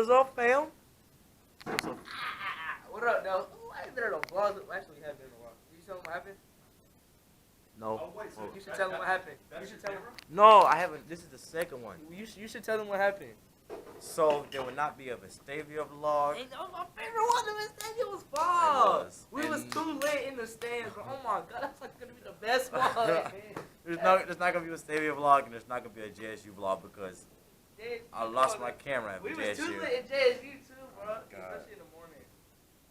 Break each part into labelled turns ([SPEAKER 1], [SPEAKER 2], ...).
[SPEAKER 1] What's up, fam?
[SPEAKER 2] What's up?
[SPEAKER 1] What up, though? Why is there no vlogs? Actually, we have been in a while. You show them what happened?
[SPEAKER 2] No.
[SPEAKER 3] Oh, wait, so
[SPEAKER 1] You should tell them what happened. You should tell them.
[SPEAKER 2] No, I haven't. This is the second one.
[SPEAKER 1] You should tell them what happened.
[SPEAKER 2] So there would not be a Vestavia vlog.
[SPEAKER 1] Hey, that was my favorite one. The Vestavia was fun. We was too late in the stands, but oh my god, that's like gonna be the best one.
[SPEAKER 2] There's not gonna be a Vestavia vlog, and there's not gonna be a JSU vlog because I lost my camera at
[SPEAKER 1] We
[SPEAKER 2] JSU.
[SPEAKER 1] was too late at JSU too, bro. Especially in the morning.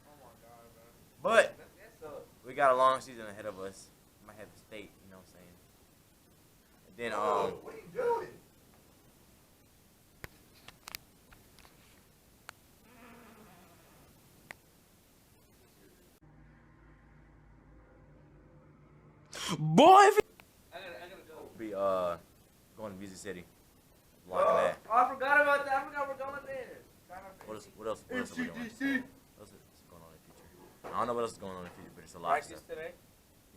[SPEAKER 1] Oh my god, bro.
[SPEAKER 2] But
[SPEAKER 1] That sucks.
[SPEAKER 2] we got a long season ahead of us. Might have the state, you know what I'm saying? And then
[SPEAKER 3] what are you doing?
[SPEAKER 2] boy, if
[SPEAKER 1] I gotta go.
[SPEAKER 2] be going to Music City. Vlogging that.
[SPEAKER 1] Oh, I forgot about that. I forgot we're going there.
[SPEAKER 2] What else are we doing? What else is going on in the future? I don't know what else is going on in the future, but it's a lot of
[SPEAKER 1] Practice
[SPEAKER 2] stuff.
[SPEAKER 1] today?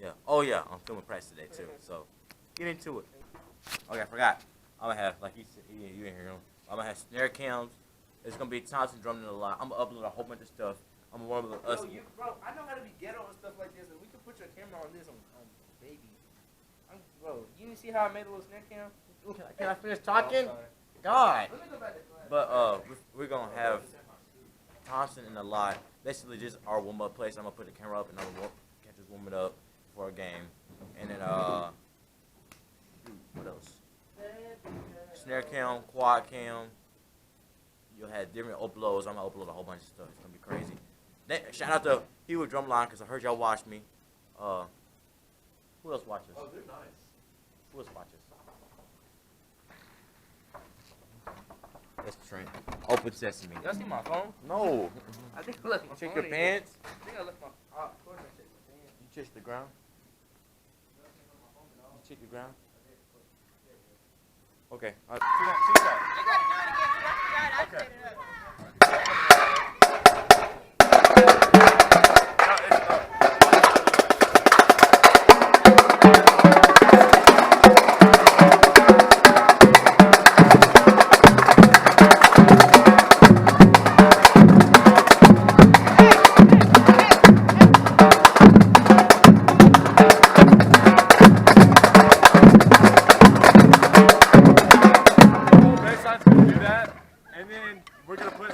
[SPEAKER 2] Yeah. Oh yeah, I'm filming practice today too. So get into it. Okay, I forgot. I'm gonna have, like you said, you didn't hear him. I'm gonna have snare cams. It's gonna be Thompson drumming a lot. I'm gonna upload a whole bunch of stuff. I'm gonna warm up us.
[SPEAKER 1] Yo, bro, I know how to be ghetto and stuff like this, and we can put your camera on this on baby. Bro, you didn't see how I made a little snare cam?
[SPEAKER 2] Can I finish talking? God.
[SPEAKER 1] Let me go back to class.
[SPEAKER 2] But we're gonna have Thompson in the lot. Basically, just our warm up place. I'm gonna put the camera up and I'm gonna catch us warming up for a game, and then what else? Snare cam, quad cam. You'll have different uploads. I'm gonna upload a whole bunch of stuff. It's gonna be crazy. Shout out to Hugh with Drumline because I heard y'all watch me. Who else watches?
[SPEAKER 3] Oh, they're nice.
[SPEAKER 2] Who else watches? That's Trent. Open sesame.
[SPEAKER 1] Y'all see my phone?
[SPEAKER 2] No.
[SPEAKER 1] I think I left my
[SPEAKER 2] Check
[SPEAKER 1] phone
[SPEAKER 2] your
[SPEAKER 1] in
[SPEAKER 2] pants.
[SPEAKER 1] here. I think I left my of course I checked my pants.
[SPEAKER 2] You check the ground. You check the ground. Okay. We're gonna put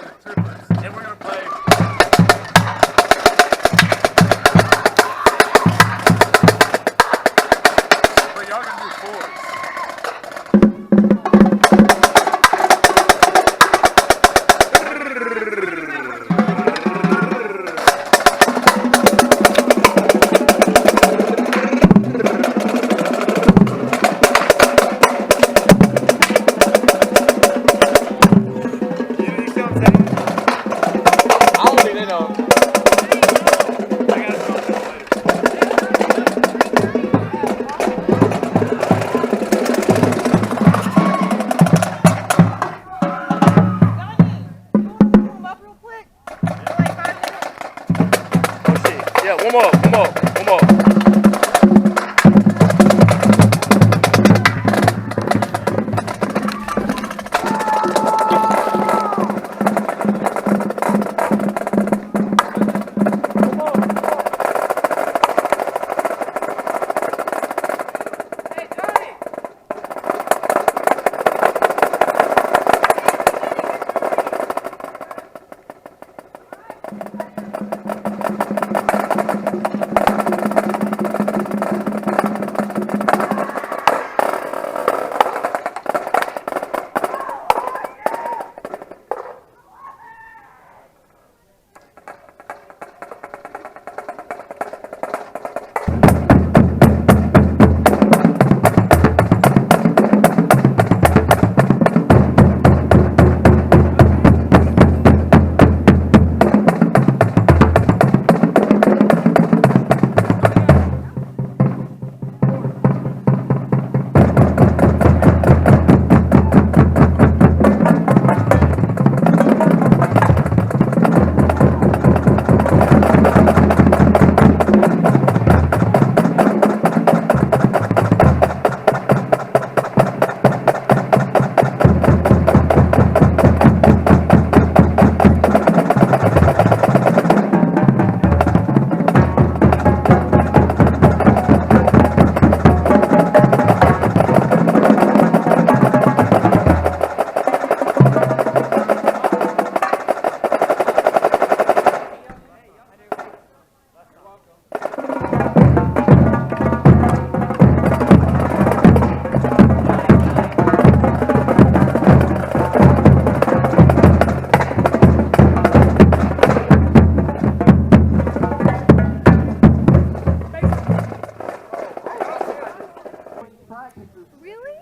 [SPEAKER 3] Really?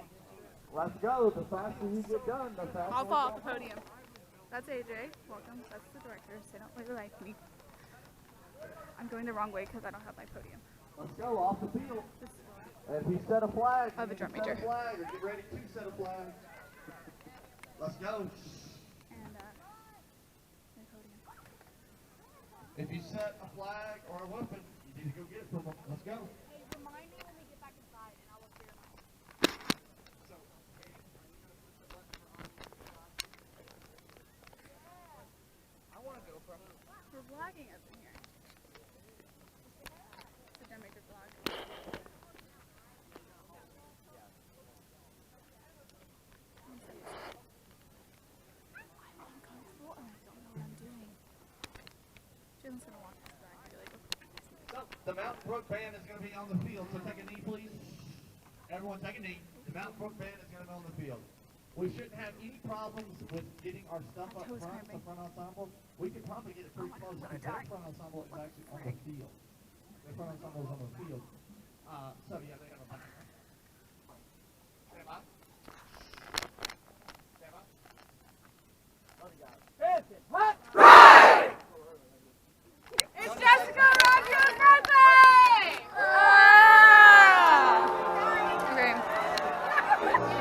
[SPEAKER 4] Let's go. The faster you get done, the faster.
[SPEAKER 3] I'll fall off the podium. That's AJ. Welcome. That's the director. They don't really like me. I'm going the wrong way because I don't have my podium.
[SPEAKER 4] Let's go off the field. And if you set a flag,
[SPEAKER 3] Of a drum major.
[SPEAKER 4] set a flag or get ready to set a flag. Let's go.
[SPEAKER 3] And my podium.
[SPEAKER 4] If you set a flag or a weapon, you need to go get it from them. Let's go.
[SPEAKER 5] Hey, remind me when we get back inside, and I will clear mine.
[SPEAKER 1] I want to go from.
[SPEAKER 3] We're vlogging up in here. The drum major vlog. I'm uncomfortable and I don't know what I'm doing. Jalen's gonna walk us back and be like,
[SPEAKER 4] So, the Mount Brook band is going to be on the field, so take a knee, please. Everyone take a knee. The Mount Brook band is going to be on the field. We shouldn't have any problems with getting our stuff up front, the front ensemble. We could probably get it pretty close because their front ensemble is actually on the field. Their front ensemble is on the field. So, yeah, they have a bunch. Stand by. Stand by.
[SPEAKER 3] it's Jessica Rogers' birthday! Okay.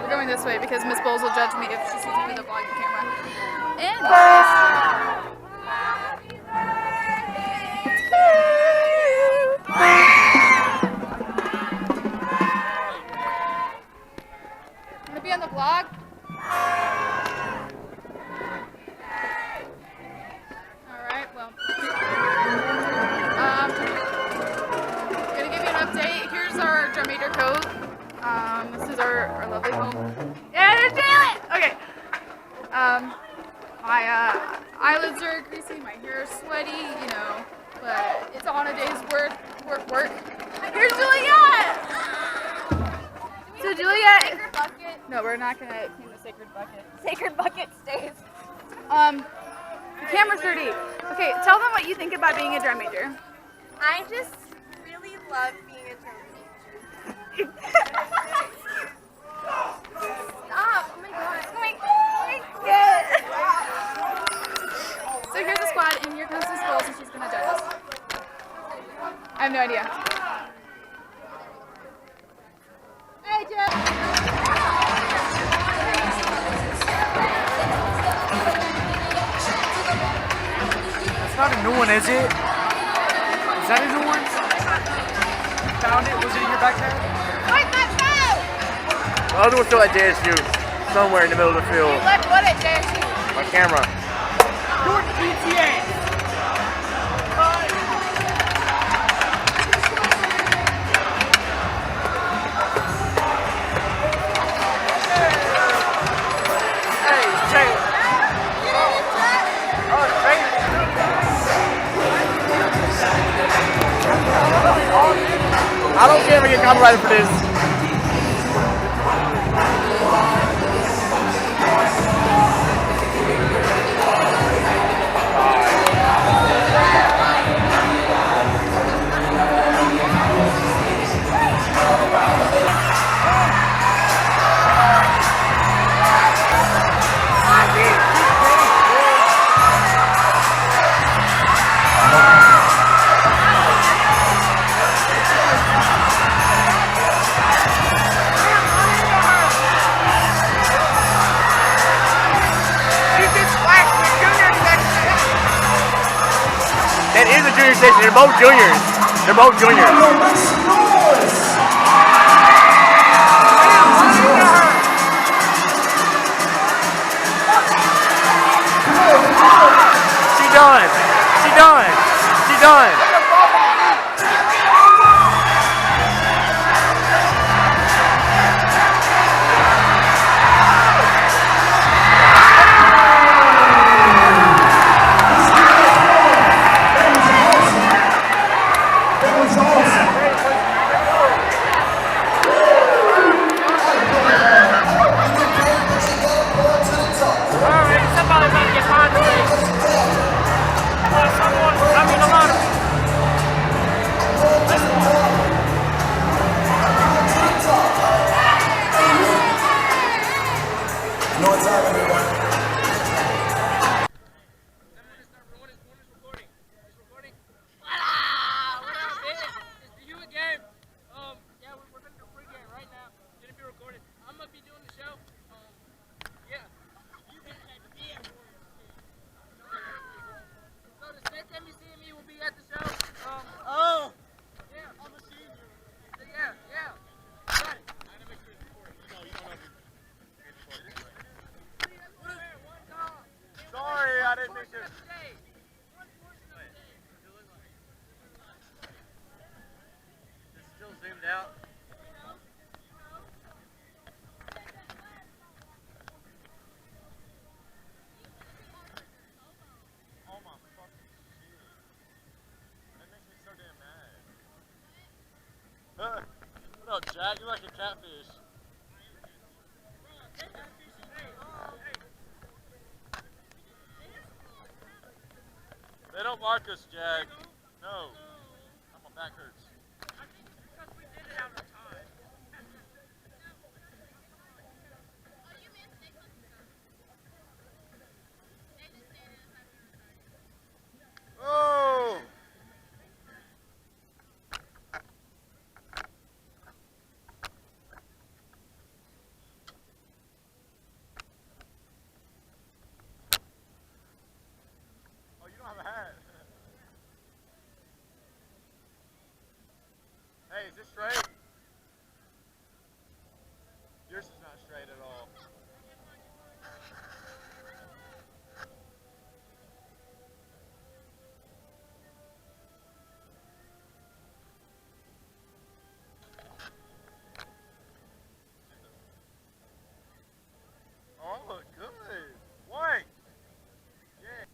[SPEAKER 3] We're going this way because Miss Bowles will judge me if she sees me with a vlogging camera. And gonna be on the vlog. Alright, well. Gonna give you an update. Here's our drum major coat. This is our lovely home. Yeah, there's Jalen! Okay. My eyelids are greasy, my hair is sweaty, you know, but it's on a day's work. Here's Juliet! So Juliet,
[SPEAKER 5] Sacred bucket.
[SPEAKER 3] no, we're not gonna clean the sacred bucket.
[SPEAKER 5] Sacred bucket stays.
[SPEAKER 3] The camera's dirty. Okay, tell them what you think about being a drum major.
[SPEAKER 5] I just really love being a drum major. Stop! Oh my god! Oh my god!
[SPEAKER 3] So here's the squad, and here comes Miss Bowles, and she's gonna judge us. I have no idea.
[SPEAKER 5] Hey, Jeff!
[SPEAKER 6] It's not a new one, is it? Is that a new one? Found it? Was it in your backpack?
[SPEAKER 5] Where's my phone?
[SPEAKER 6] The other one's still at JSU, somewhere in the middle of the field.
[SPEAKER 5] You left what at JSU?
[SPEAKER 6] My camera.
[SPEAKER 1] You're the ETA.
[SPEAKER 6] I don't care if I get copyrighted for this. That is a junior station. They're both juniors. They're both juniors. She done. She done. She done. That was awesome.
[SPEAKER 7] What up, Jack? You're like a catfish. They don't mark us, Jack. No. My back hurts. Oh! Oh, you don't have a hat. Hey, is this straight? Yours is not straight at all. Oh, I look good. Wank! Yeah.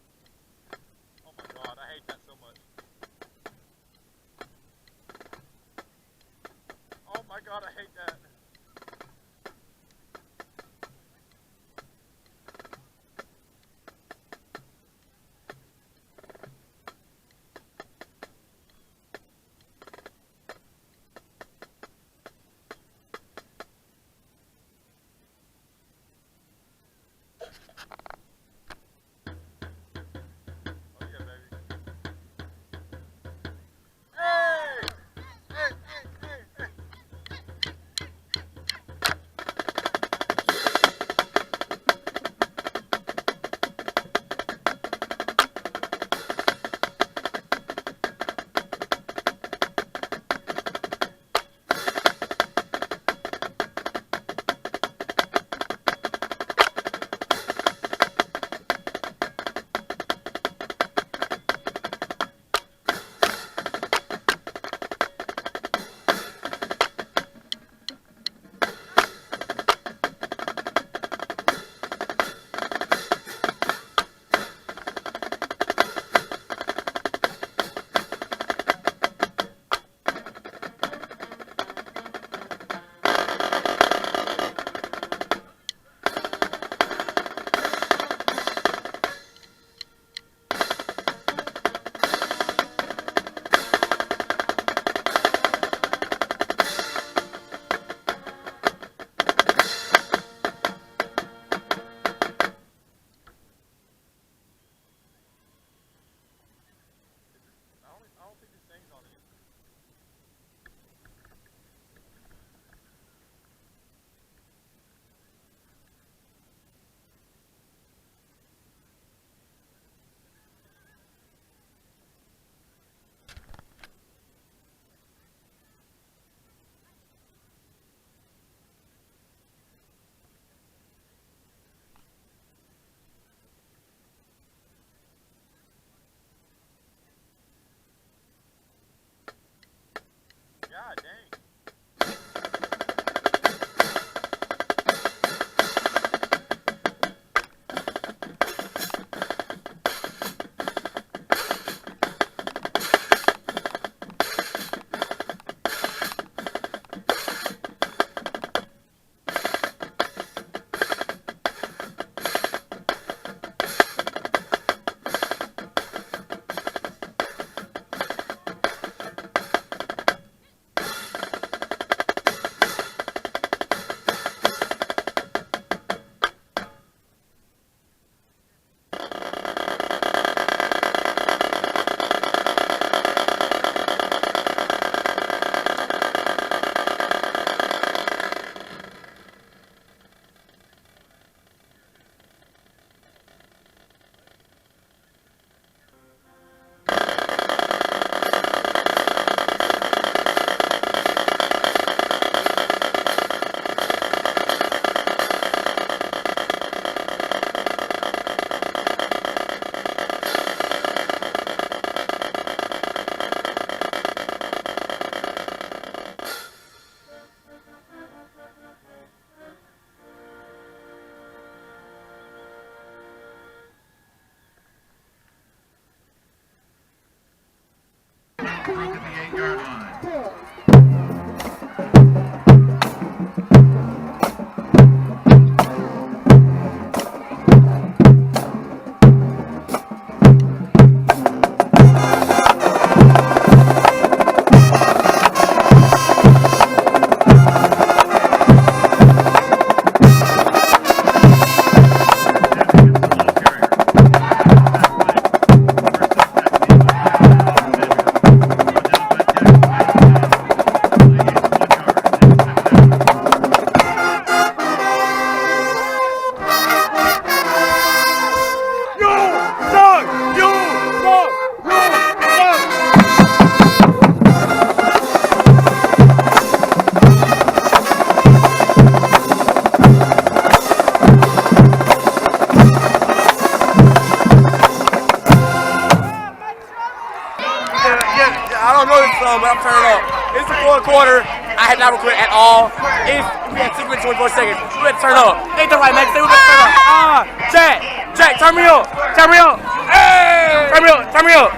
[SPEAKER 7] Oh my god, I hate that so much. Oh my god, I hate that. Oh yeah, baby. Hey! Hey, hey, hey, hey. I don't think this thing's on it. God dang.
[SPEAKER 4] Brook at the 8-yard line.
[SPEAKER 2] I don't know this song, but I'm turning up. It's the fourth quarter. I had not recorded at all. We had 6 minutes and 24 seconds. We had to turn up. Ain't that right, man? Say we better turn up. Jack, turn me up. Turn me up. Hey! Turn me up.